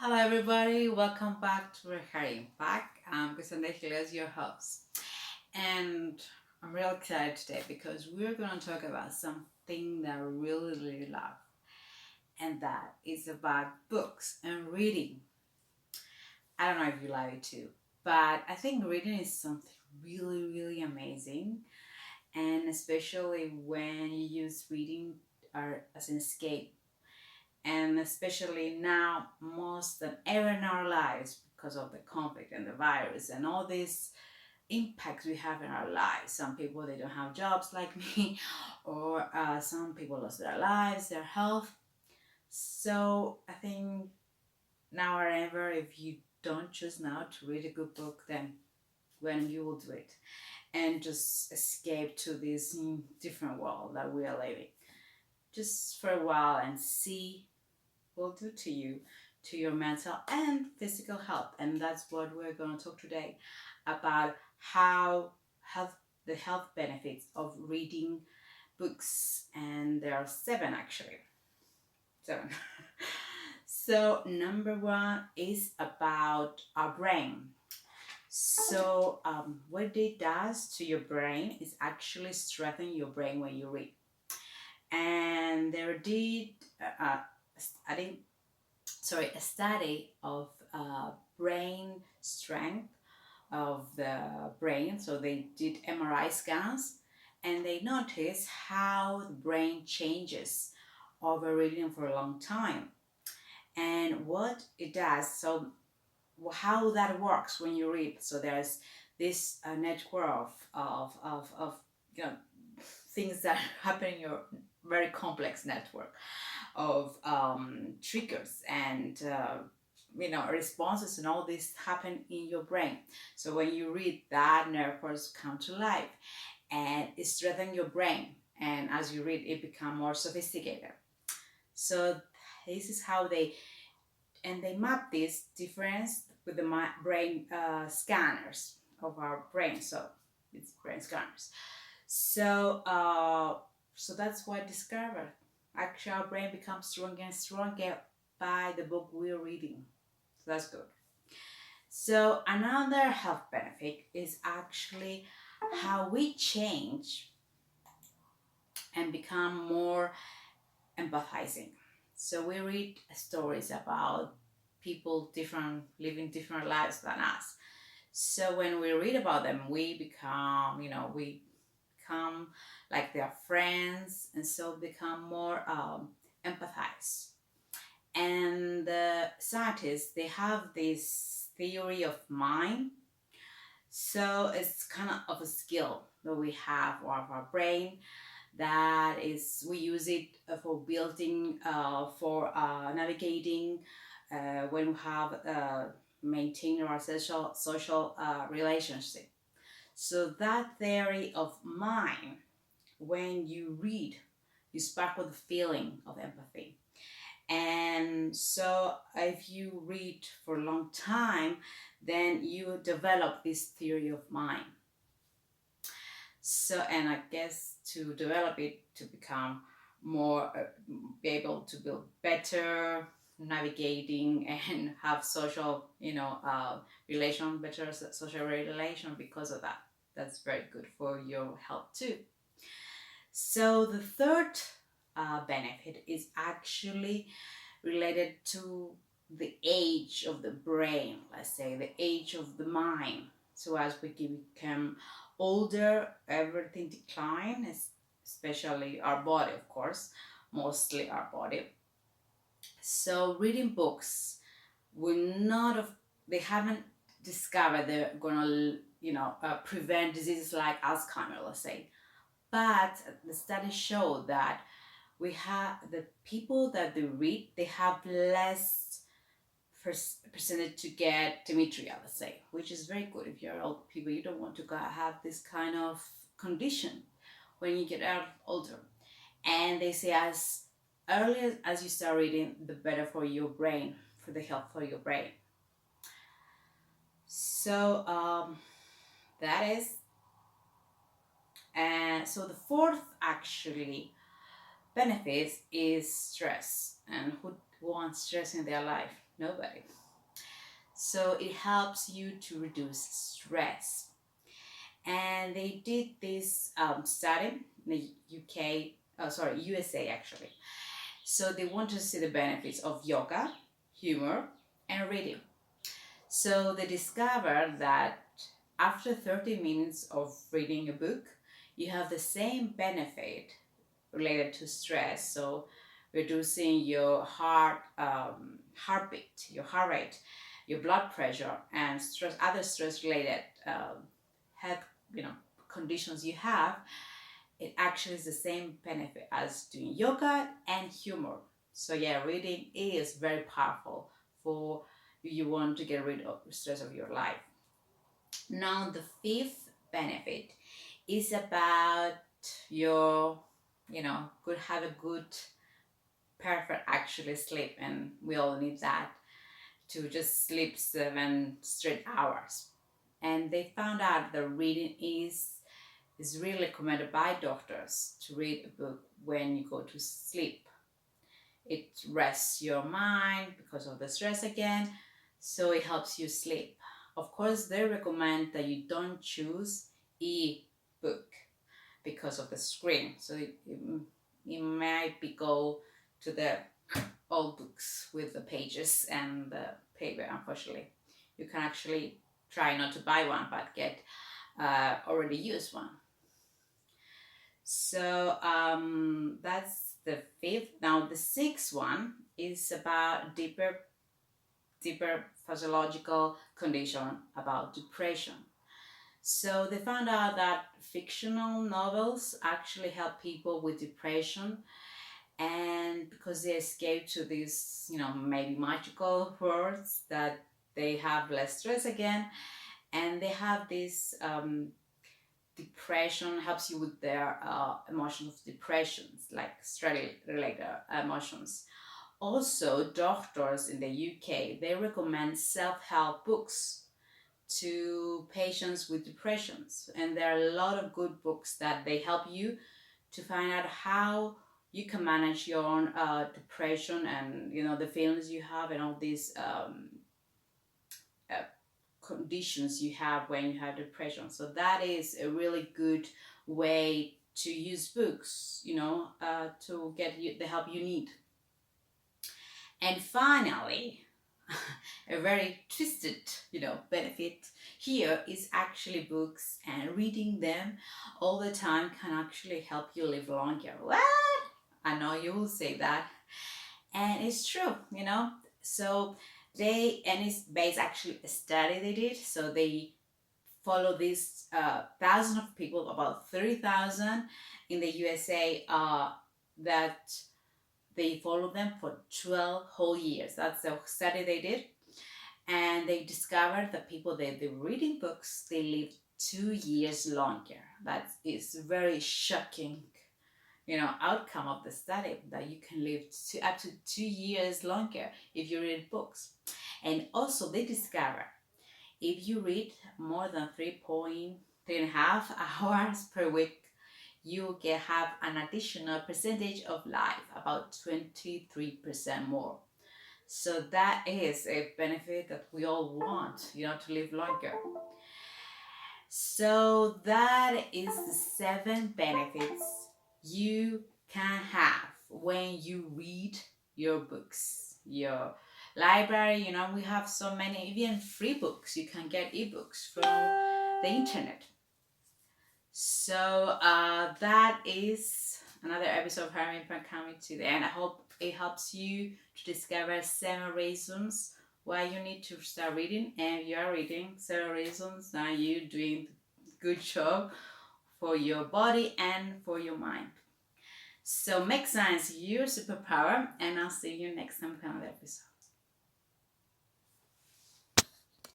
Hello, everybody. Welcome back to Recurring Impact. I'm Cassandra Giles, your host. And I'm real excited today because we're going to talk about something that I really love, and that is about books and reading. I don't know if you love it too, but I think reading is something really amazing, and especially when you use reading as an escape, and especially now most than ever in our lives because of the conflict and the virus and all these impacts we have in our lives. Some people, they don't have jobs like me, or some people lost their lives, their health. So I think now or ever, if you don't choose now to read a good book, then when you will do it and just escape to this different world that we are living just for a while and see will do to you, to your mental and physical health. And that's what we're going to talk today about, how health the health benefits of reading books. And there are seven, actually. Seven. So number one is about our brain. So what it does to your brain is actually strengthen your brain when you read. And there did study a study of brain strength of the brain. So they did MRI scans, and they noticed how the brain changes over reading for a long time and what it does. So how that works when you read. So there's this network of you know things that happen in your very complex network of triggers and responses, and all this happen in your brain. So when you read, that nerves come to life and it strengthens your brain, and as you read it become more sophisticated. So this is how they map this difference with the brain scanners of our brain. So it's brain scanners. So that's what I discovered. Actually, our brain becomes stronger and stronger by the book we're reading. So that's good. So another health benefit is actually how we change and become more empathizing. So we read stories about people different, living different lives than us. So when we read about them, we become like their friends, and so become more empathized. And the scientists, they have this theory of mind. So it's kind of a skill that we have of our brain, that is we use it for building, for navigating, when we have maintain our social relationship. So that theory of mind, when you read, you spark with the feeling of empathy. And so if you read for a long time, then you develop this theory of mind. So, and I guess to develop it, to become more, be able to build better navigating and have social, better social relation because of that. That's very good for your health too. So the third benefit is actually related to the age of the brain, let's say the age of the mind. So as we become older, everything declines, especially our body, of course, mostly our body. So reading books will not have, they haven't discovered they're gonna, prevent diseases like Alzheimer, let's say. But the studies show that we have the people that they read, they have less percentage to get dementia, let's say, which is very good. If you're old people, you don't want to have this kind of condition when you get older. And they say as early as you start reading, the better for your brain, for the health for your brain. So that is, and so the fourth actually benefits is stress. And who wants stress in their life? Nobody. So it helps you to reduce stress. And they did this study in the UK, USA actually. So they want to see the benefits of yoga, humor, and reading. So they discovered that after 30 minutes of reading a book, you have the same benefit related to stress. So reducing your heartbeat, your heart rate, your blood pressure, and other stress related health, conditions you have. It actually is the same benefit as doing yoga and humor. So yeah, reading is very powerful for you want to get rid of the stress of your life. Now the fifth benefit is about your, could have a good, perfect actually sleep, and we all need that to just sleep 7 straight hours. And they found out that reading is really recommended by doctors to read a book when you go to sleep. It rests your mind because of the stress again, so it helps you sleep. Of course, they recommend that you don't choose e-book because of the screen. So it might be go to the old books with the pages and the paper. Unfortunately, you can actually try not to buy one, but get already used one. So that's the fifth. Now the sixth one is about deeper physiological condition about depression. So they found out that fictional novels actually help people with depression, and because they escape to these, maybe magical worlds, that they have less stress again, and they have this depression helps you with their emotions, depressions, like stress-related emotions. Also, doctors in the UK, they recommend self-help books to patients with depressions, and there are a lot of good books that they help you to find out how you can manage your own depression, and the feelings you have, and all these conditions you have when you have depression. So that is a really good way to use books, to get you the help you need. And finally, a very twisted, benefit here is actually books, and reading them all the time can actually help you live longer. What? I know you will say that. And it's true, So and it's based actually a study they did. So they follow these thousands of people, about 30,000 in the USA, that they follow them for 12 whole years. That's the study they did. And they discovered that people that they were reading books, they live 2 years longer. That is very shocking, outcome of the study, that you can live up to 2 years longer if you read books. And also they discovered if you read more than 3.5 hours per week, you can have an additional percentage of life, about 23% more. So that is a benefit that we all want, to live longer. So that is the 7 benefits you can have when you read your books, your library. We have so many, even free books. You can get ebooks from the internet. So that is another episode of Having Impact coming to the end. I hope it helps you to discover 7 reasons why you need to start reading. And if you are reading 7 reasons, now you're doing a good job for your body and for your mind. So make science your superpower, and I'll see you next time for another episode.